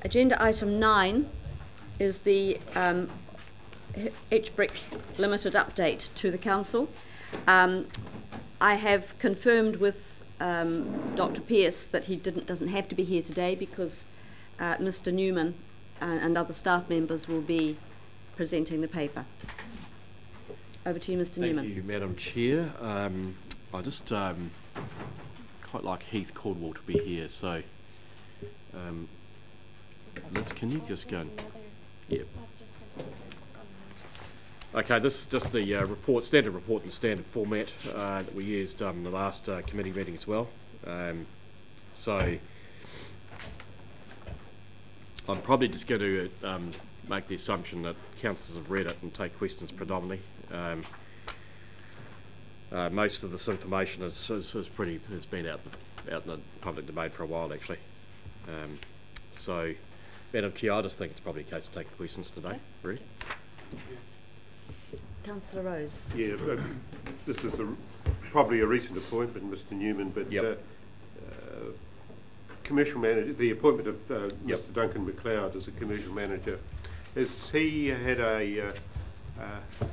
Agenda item 9 is the HBRIC Limited update to the Council. I have confirmed with Dr. Pearce that he doesn't have to be here today because Mr. Newman and other staff members will be presenting the paper. Over to you, Mr. Newman. Thank you, Madam Chair. I just quite like Heath Caldwell to be here, so Liz, can you just go? Yep. Okay, this is just the report, standard report in standard format that we used in the last committee meeting as well. So I'm probably just going to make the assumption that councillors have read it and take questions predominantly. Most of this information has been out in the public domain for a while, actually. So, Madam Chair, I just think it's probably a case of taking questions today. Read. Councillor Rose. Yeah, this is probably a recent appointment, Mr. Newman, but yep. Commercial manager, the appointment of Mr. Duncan McLeod as a commercial manager, has he had a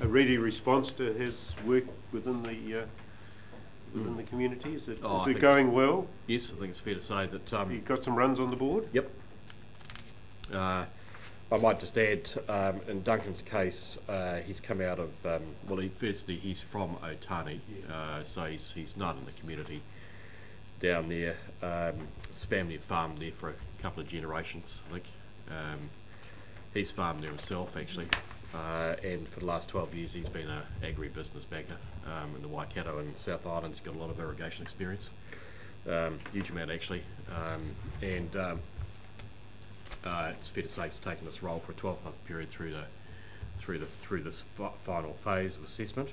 ready response to his work within the community? Is it going well? Yes, I think it's fair to say that he got some runs on the board. Yep. I might just add, in Duncan's case, he's come out of firstly he's from Otani, so he's not in the community down there. His family have farmed there for a couple of generations, I think. He's farmed there himself, actually. And for the last 12 years he's been an agri-business banker in the Waikato and South Island. He's got a lot of irrigation experience, huge amount actually, it's fair to say he's taken this role for a 12-month period through this final phase of assessment.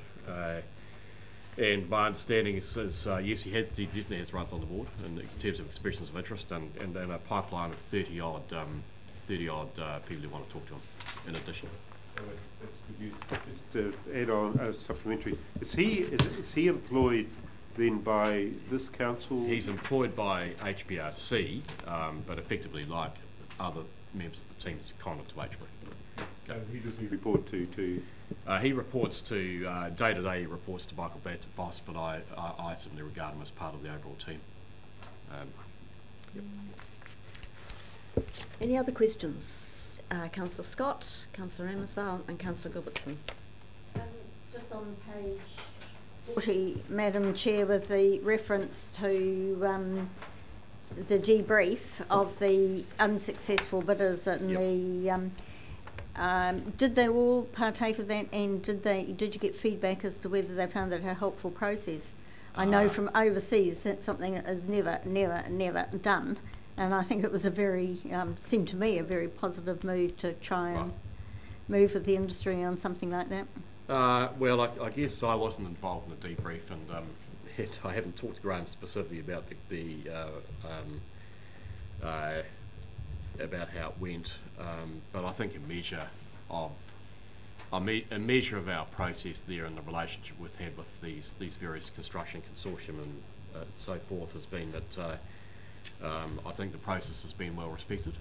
And my understanding is yes, he definitely has runs on the board in terms of expressions of interest and a pipeline of 30 odd people who want to talk to him in addition. To add on supplementary, is he employed then by this council? He's employed by HBRC, but effectively like other members of the team, seconded to HBRC. He doesn't report to. He reports to day-to-day. He reports to Michael Batt's advice, but I certainly regard him as part of the overall team. Yep. Any other questions? Councillor Scott, Councillor Ramsvale and Councillor Gilbertson. Just on page 40, Madam Chair, with the reference to the debrief of the unsuccessful bidders and yep. Did they all partake of that, and did you get feedback as to whether they found it a helpful process? I know from overseas that's something that is never done, and I think it was seemed to me a very positive move to try and move with the industry on something like that. Well, I guess I wasn't involved in the debrief, and I haven't talked to Graham specifically about about how it went, but I think a measure of our process there and the relationship we've had with these various construction consortium and so forth has been that I think the process has been well respected,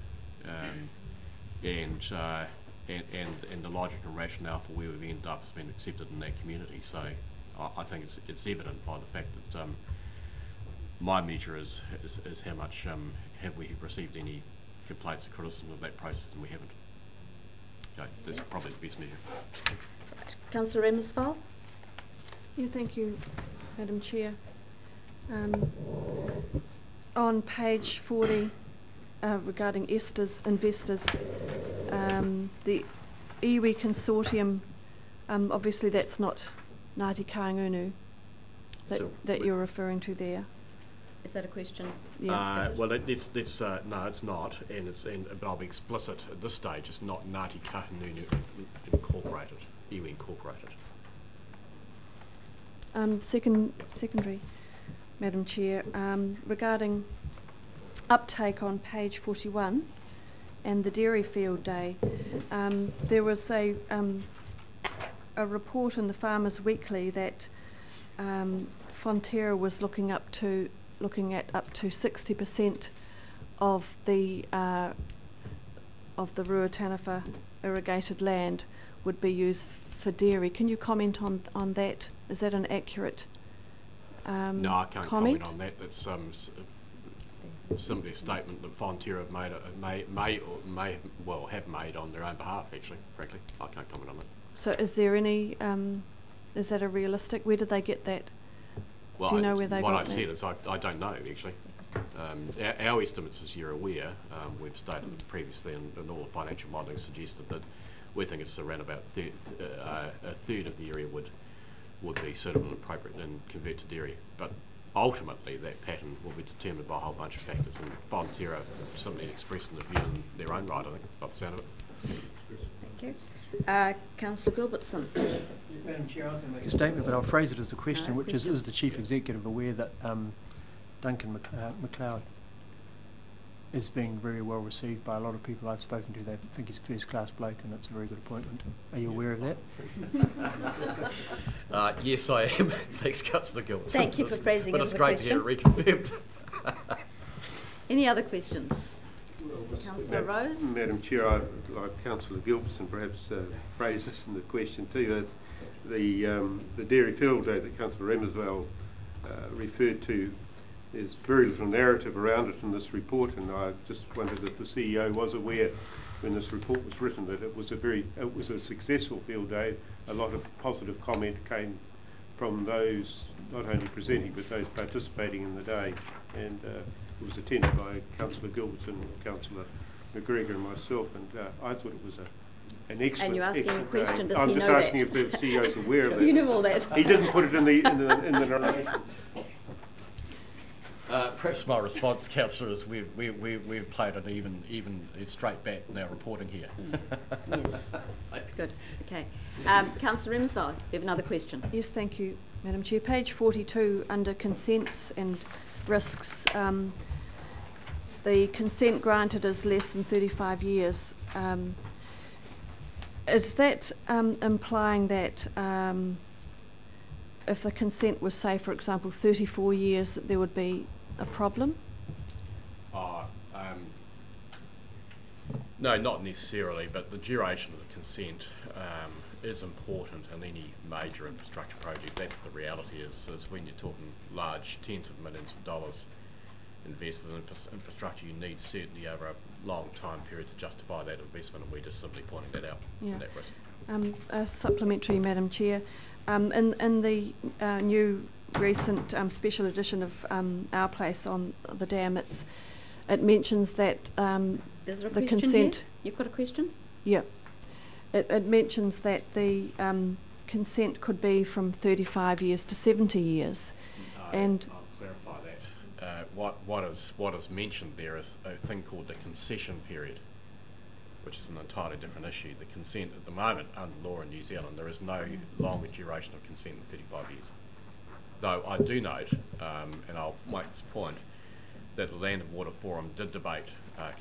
and the logic and rationale for where we've ended up has been accepted in that community. So I think it's evident by the fact that my measure is how much have we received any complaints or criticism of that process, and we haven't. Okay, that's probably the best measure. Councillor Ramsvale. Yeah, thank you, Madam Chair. On page 40, regarding Esther's investors, the iwi consortium, obviously that's not Ngāti Kāingungu that you're referring to there. Is that a question? Yeah. Well, no, it's not, but I'll be explicit at this stage. It's not Ngāti Kāingungu Incorporated, iwi Incorporated. Secondary, Madam Chair, regarding uptake on page 41 and the Dairy Field Day, there was a report in the Farmers Weekly that Fonterra was looking at up to 60% of the of the Ruataniwha irrigated land would be used for dairy. Can you comment on that? Is that an accurate No, I can't comment? comment on that. That's simply a statement that Fonterra have made on their own behalf, actually, frankly. I can't comment on that. So is there any, is that a realistic, where did they get that? Well, do you know where they what got I that? said is I don't know, actually. Our estimates, as you're aware, we've stated previously, and all the financial modelling suggested that we think it's around about a third of the area would be suitable and appropriate and convert to dairy. But ultimately, that pattern will be determined by a whole bunch of factors, and Fonterra simply expressing the view in their own right, I think, by the sound of it. Thank you. Councillor Gilbertson. Madam Chair, I was going to make a statement, but I'll phrase it as a question, which is the Chief Executive aware that Duncan McLeod is being very well received by a lot of people I've spoken to? They think he's a first-class bloke and it's a very good appointment. Are you aware of that? Yes, I am. Thanks, Councillor Gilbertson. Thank you for phrasing it as a question. But it's great to hear it reconfirmed. Any other questions? Councillor Rose? Madam Chair, I'd like Councillor Gilbertson perhaps phrase this in the question too. The dairy field day that Councillor Emerswell referred to, there's very little narrative around it in this report, and I just wondered if the CEO was aware when this report was written that it was a successful field day. A lot of positive comment came from those not only presenting but those participating in the day, and it was attended by Councillor Gilbertson, Councillor McGregor and myself, and I thought it was an excellent. And you're asking a question, day. does he know that? I'm just asking if the CEO is aware of that. You know all that. He didn't put it in the narration. Perhaps my response, Councillor, is we've played it even straight back in our reporting here. Yes. Good. Okay. Councillor Emerswell, you have another question. Yes, thank you, Madam Chair. Page 42, under consents and risks, the consent granted is less than 35 years. Is that implying that if the consent was, say, for example, 34 years, that there would be a problem? No, not necessarily, but the duration of the consent is important in any major infrastructure project. That's the reality, is when you're talking large tens of millions of dollars invested in infrastructure, you need certainty over a long time period to justify that investment, and we're just simply pointing that out, in that risk. A supplementary, Madam Chair. In the new recent special edition of Our Place on the dam, it mentions that Is there a the question consent. here? You've got a question? Yeah, it mentions that the consent could be from 35 years to 70 years, and I'll clarify that. What is mentioned there is a thing called the concession period, which is an entirely different issue. The consent at the moment, under law in New Zealand, there is no longer duration of consent than 35 years. Though I do note, and I'll make this point, that the Land and Water Forum did debate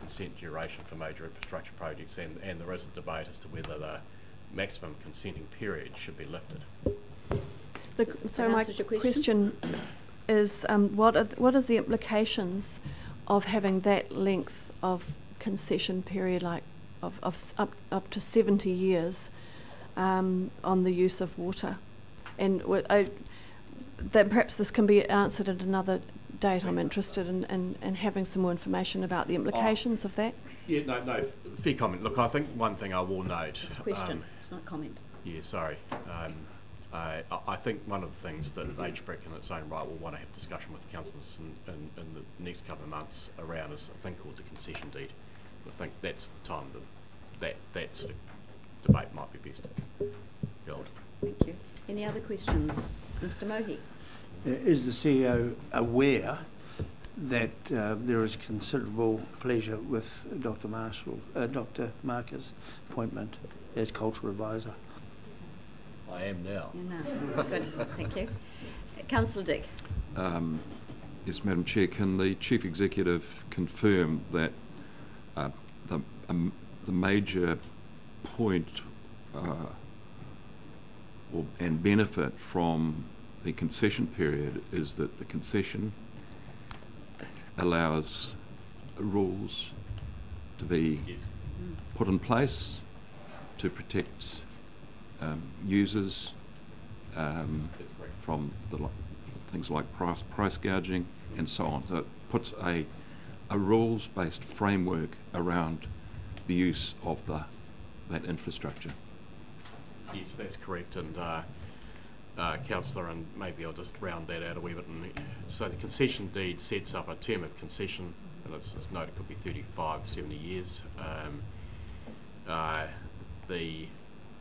consent duration for major infrastructure projects, and there is a debate as to whether the maximum consenting period should be lifted. So my question is, what is the implications of having that length of concession period, like of up to 70 years, on the use of water? And that perhaps this can be answered at another date. I'm interested in having some more information about the implications of that. Yeah, no, fair comment. Look, I think one thing I will note... It's a question, it's not a comment. Yeah, sorry. I think one of the things that HBRIC in its own right will want to have discussion with the councillors in the next couple of months around is a thing called the concession deed. I think that's the time that sort of debate might be best held. Thank you. Any other questions? Mr. Mohi. Is the CEO aware that there is considerable pleasure with Dr. Marker's appointment as cultural advisor? I am now. No. Good, thank you. Councillor Dick. Yes, Madam Chair, can the Chief Executive confirm that the major point and benefit from the concession period is that the concession allows rules to be put in place to protect users from things like price gouging and so on. So it puts a rules-based framework around the use of that infrastructure. Yes, that's correct, and Councillor, and maybe I'll just round that out a wee bit. So the concession deed sets up a term of concession, and it's noted it could be 35, 70 years. The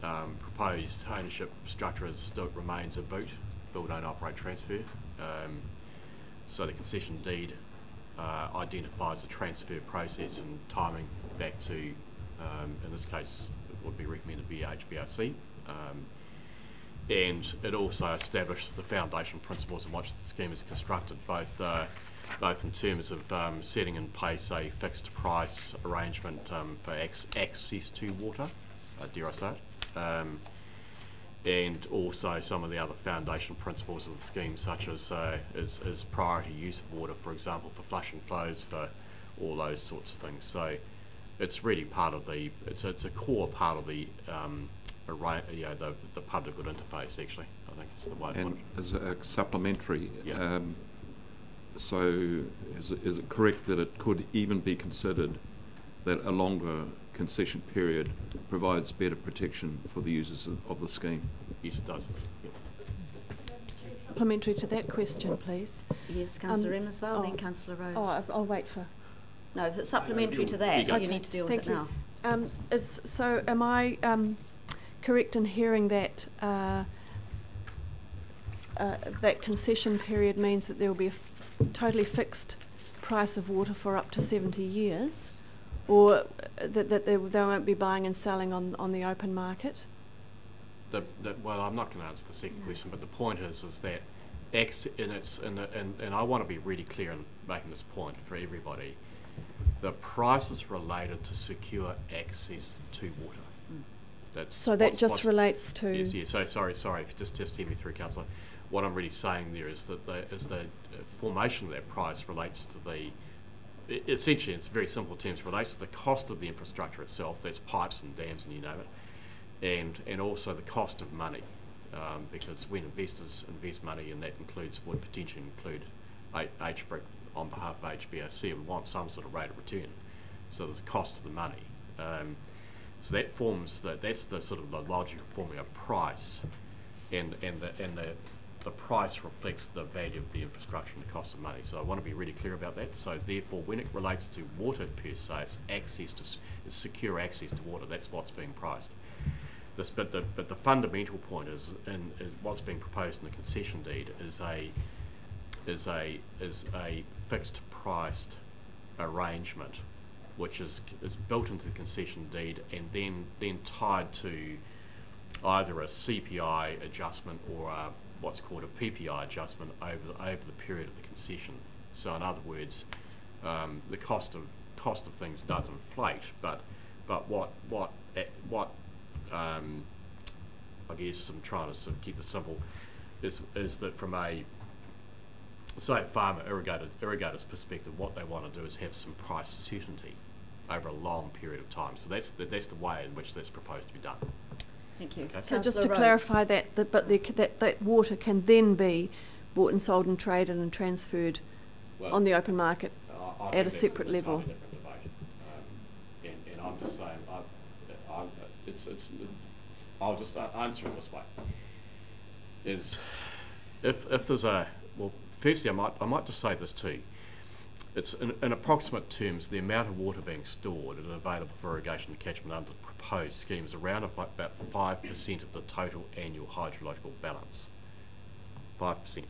proposed ownership structure still remains a boot, build, own, operate, transfer. So the concession deed identifies the transfer process and timing back to, in this case, it would be recommended to be HBRC. And it also establishes the foundation principles in which the scheme is constructed, both in terms of setting in place a fixed price arrangement for access to water, dare I say it, and also some of the other foundation principles of the scheme, such as priority use of water, for example, for flushing flows, for all those sorts of things. So it's really part of the, it's a core part of the the public good interface, actually. I think it's the way to put it. And as a supplementary, yeah. So is it correct that it could even be considered that a longer concession period provides better protection for the users of the scheme? Yes, it does. Yep. Supplementary to that question, please. Yes, Councillor Emersvale, then Councillor Rose. Oh, I'll wait for... No, if it's supplementary to that, you need to deal with it now. So am I correct in hearing that that concession period means that there will be a totally fixed price of water for up to 70 years, or that they won't be buying and selling on the open market? Well, I'm not going to answer the second question, but the point is that and I want to be really clear in making this point for everybody. The price is related to secure access to water. That's so that just relates to... Yes, yes. So sorry, just hear me through, Councillor. What I'm really saying there is that the formation of that price relates to the, essentially, in very simple terms, relates to the cost of the infrastructure itself. There's pipes and dams and you name it, and also the cost of money, because when investors invest money, and that would potentially include HBRIC on behalf of HBRC, we want some sort of rate of return. So there's a cost to the money. So that forms that's the sort of the logic of forming a price, and the price reflects the value of the infrastructure and the cost of money. So I want to be really clear about that. So therefore, when it relates to water per se, it's secure access to water. That's what's being priced. But the fundamental point is what's being proposed in the concession deed is a fixed priced arrangement, which is built into the concession deed and then tied to either a CPI adjustment or what's called a PPI adjustment over the period of the concession. So in other words, the cost of things does inflate, but what I guess I'm trying to sort of keep this simple is that from a, say, farmer irrigator's perspective, what they want to do is have some price certainty over a long period of time. So that's the way in which that's proposed to be done. Thank you. Okay. So just to clarify that water can then be bought and sold and traded and transferred on the open market at a separate level. And I'm just saying, I'll just answer it this way. Is if there's a, well, firstly I might just say this too. It's in approximate terms, the amount of water being stored and available for irrigation and catchment under the proposed scheme is around about 5% of the total annual hydrological balance. 5%.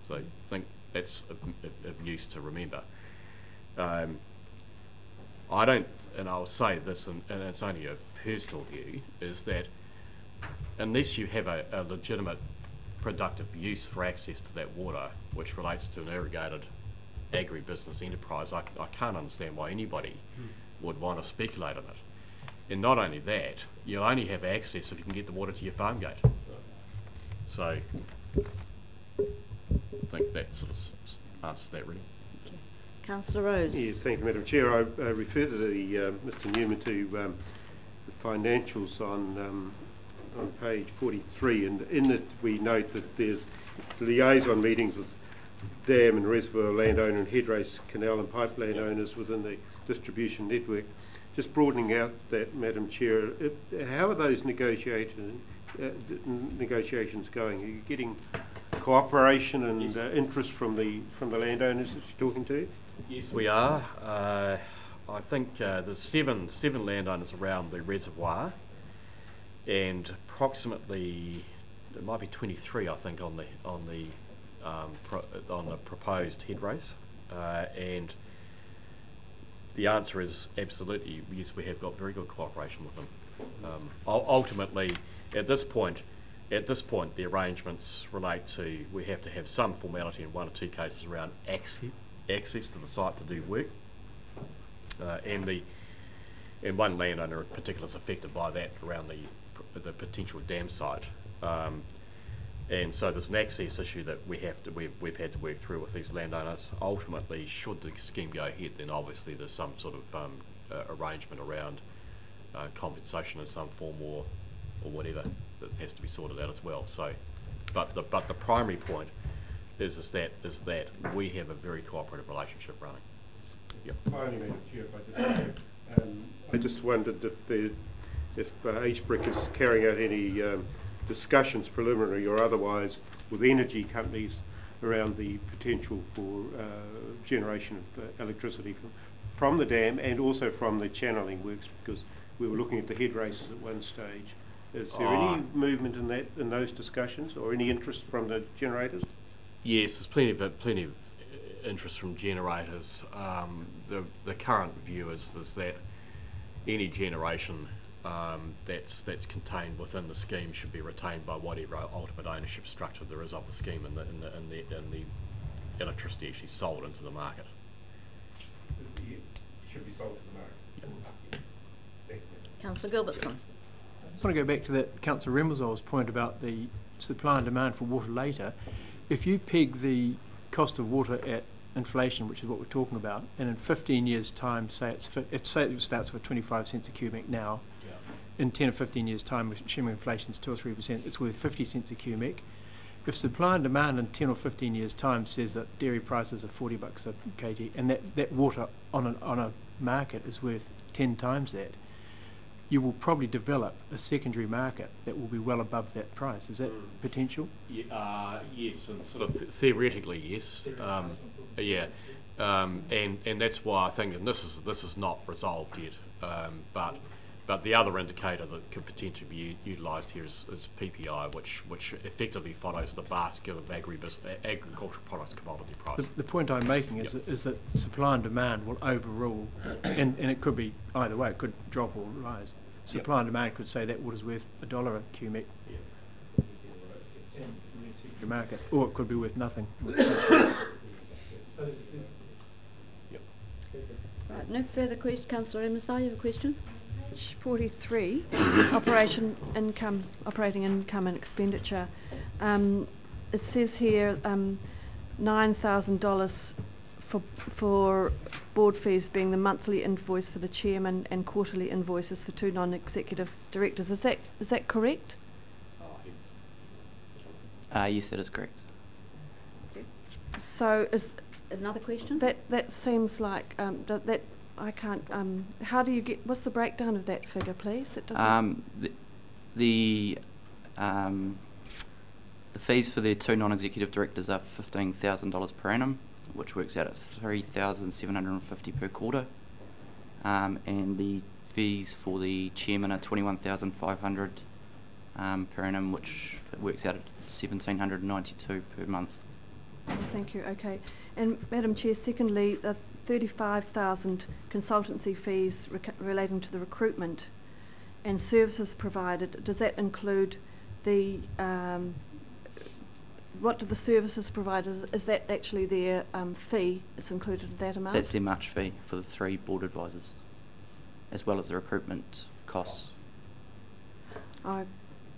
So I think that's of use to remember. I don't, and I'll say this, and it's only a personal view, is that unless you have a legitimate productive use for access to that water, which relates to an irrigated agribusiness enterprise, I can't understand why anybody would want to speculate on it. And not only that, you'll only have access if you can get the water to your farm gate. So I think that sort of answers that really. Councillor Rose. Yes, thank you, Madam Chair. I refer to the Mr Newman to the financials on page 43, and in it we note that there's liaison meetings with dam and reservoir landowner and headrace canal and pipe landowners within the distribution network. Just broadening out that, Madam Chair, how are those negotiations going? Are you getting cooperation and interest from the landowners that you're talking to? Yes, we are. I think there's seven landowners around the reservoir, and approximately there might be 23, I think, on the proposed head race, and the answer is absolutely yes. We have got very good cooperation with them. Ultimately, at this point, the arrangements relate to we have to have some formality in one or two cases around access to the site to do work, and one landowner in particular is affected by that around the potential dam site, and so there's an access issue that we've had to work through with these landowners. Ultimately, should the scheme go ahead, then obviously there's some sort of arrangement around compensation in some form or whatever that has to be sorted out as well. So, but the primary point is that we have a very cooperative relationship running. Yep. Finally, Madam Chair, I just wondered if HBRIC is carrying out any discussions, preliminary or otherwise, with energy companies around the potential for generation of electricity from the dam and also from the channelling works, because we were looking at the head races at one stage. Is there any movement in those discussions, or any interest from the generators? Yes, there's plenty of interest from generators. The current view is that any generation that's contained within the scheme should be retained by whatever ultimate ownership structure there is of the scheme and the electricity actually sold into the market. Should be sold to the market. Yep. Councillor Gilbertson. I just want to go back to that Councillor Remmelshau's point about the supply and demand for water later. If you peg the cost of water at inflation, which is what we're talking about, and in 15 years' time, say it starts with 25 cents a cubic now, in 10 or 15 years' time, assuming inflation is 2 or 3%, it's worth 50 cents a cubic. If supply and demand in 10 or 15 years' time says that dairy prices are $40 a kg, and that water on a market is worth 10 times that, you will probably develop a secondary market that will be well above that price. Is that potential? Yeah, yes, and sort of theoretically, yes. And that's why I think, and this is not resolved yet, but the other indicator that could potentially be utilised here is PPI, which effectively follows the basket of agricultural products commodity price. The point I'm making is that supply and demand will overrule, and it could be either way. It could drop or rise. Supply and demand could say that water's worth $1 a cubic market, or it could be worth nothing. Right, no further questions. Councillor Emmersvale, you have a question? 43, operating income and expenditure. It says here $9,000 for board fees being the monthly invoice for the chairman and quarterly invoices for 2 non-executive directors. Is that correct? Yes, that is correct. Okay. So is another question? That seems like that. I can't. How do you get? What's the breakdown of that figure, please? It doesn't. The fees for the 2 non-executive directors are $15,000 per annum, which works out at $3,750 per quarter, and the fees for the chairman are $21,500 per annum, which works out at $1,792 per month. Thank you. Okay, and Madam Chair, secondly, the 35,000 consultancy fees relating to the recruitment and services provided, does that include the, what do the services provided, is that actually their fee, it's included in that amount? That's their March fee for the 3 board advisors, as well as the recruitment costs. Oh,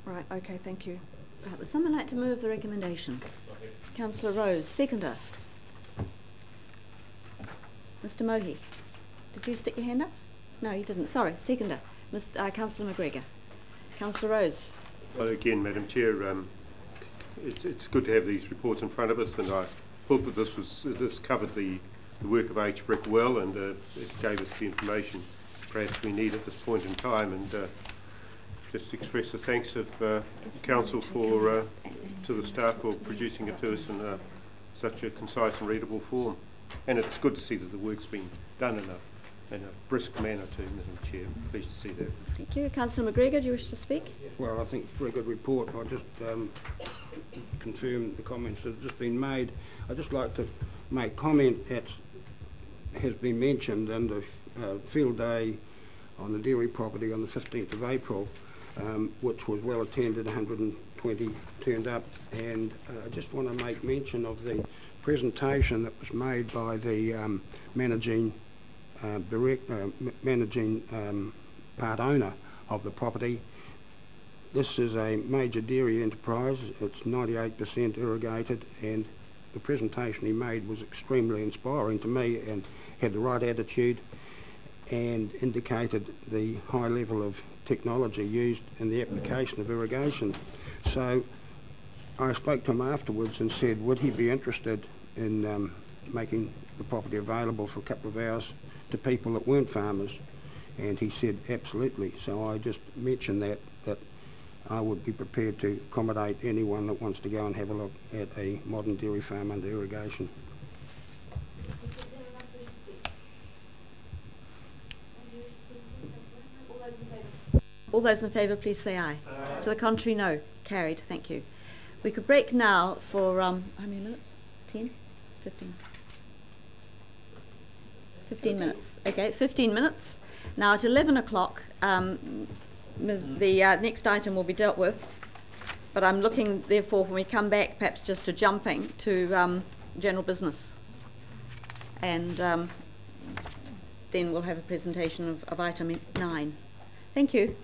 right, okay, thank you. Right, would someone like to move the recommendation? Councillor Rose, seconder. Mr. Mohi, did you stick your hand up? No, you didn't. Sorry. Seconder, Councillor McGregor. Councillor Rose. Well, again, Madam Chair, it's good to have these reports in front of us, and I thought that this covered the work of HBRIC well, and it gave us the information perhaps we need at this point in time, and just express the thanks of Council to the staff for producing it to us in such a concise and readable form. And it's good to see that the work's been done in a brisk manner too, Madam Chair. Pleased to see that. Thank you. Councillor McGregor, do you wish to speak? Well, I think it's a very good report. I'll just confirm the comments that have just been made. I'd just like to make comment that has been mentioned in the field day on the dairy property on the 15th of April, which was well attended, 120 turned up, and I just want to make mention of the presentation that was made by the managing part owner of the property. This is a major dairy enterprise. It's 98% irrigated, and the presentation he made was extremely inspiring to me and had the right attitude and indicated the high level of technology used in the application of irrigation. So I spoke to him afterwards and said, would he be interested in making the property available for a couple of hours to people that weren't farmers? And he said absolutely. So I just mentioned that I would be prepared to accommodate anyone that wants to go and have a look at a modern dairy farm under irrigation. All those in favour, please say aye. Aye. To the contrary, no. Carried. Thank you. We could break now for, how many minutes? 10? 15? 15 minutes. Okay, 15 minutes. Now at 11 o'clock, the next item will be dealt with, but I'm looking, therefore, when we come back, perhaps just to jumping to general business. And then we'll have a presentation of item 9. Thank you.